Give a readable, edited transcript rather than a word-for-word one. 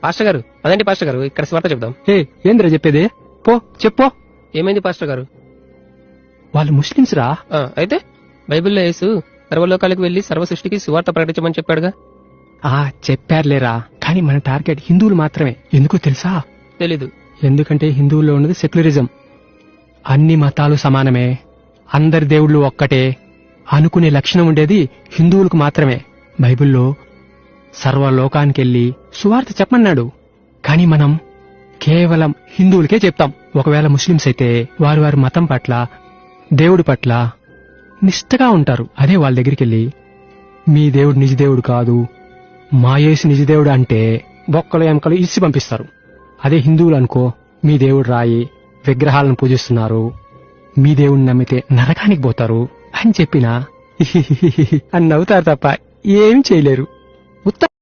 Pastor గారు అదేంటి pastor గారు, ఇక్కడ స్వార్థ చెప్దాం. ఏంద్రా చెప్పేది? పో చెప్పో. ఏమైంది పాస్టర్ గారు? వాళ్ళు ముస్లిమ్స్ రా. అయితే బైబిల్లో యేసు సర్వలోకాలకు వెళ్లి సర్వ సృష్టికి సువార్త ప్రకటించమని చెప్పాడుగా. చెప్పారులేరా, కానీ మన టార్గెట్ హిందువులు మాత్రమే. ఎందుకో తెలుసా? తెలీదు. ఎందుకంటే హిందువుల్లో ఉన్నది సెక్యులరిజం. అన్ని మతాలు సమానమే, అందరి దేవుళ్ళు ఒక్కటే అనుకునే లక్షణం ఉండేది హిందువులకు మాత్రమే. బైబిల్లో సర్వలోకానికెళ్లి సువార్త చెప్పమన్నాడు. కానీ మనం కేవలం హిందువులకే చెప్తాం. ఒకవేళ ముస్లింస్ అయితే వారి వారి మతం పట్ల, దేవుడి పట్ల నిష్ఠగా ఉంటారు. అదే వాళ్ళ దగ్గరికెళ్లి మీ దేవుడు నిజదేవుడు కాదు, మా యేసు నిజదేవుడు అంటే బొక్కలు ఎంకలు ఇచ్చి పంపిస్తారు. అదే హిందువులు అనుకో, మీ దేవుడు రాయి, విగ్రహాలను పూజిస్తున్నారు, మీ దేవుడిని నమ్మితే నరకానికి పోతారు అని చెప్పినా అని నవ్వుతారు తప్ప ఏం చేయలేరు.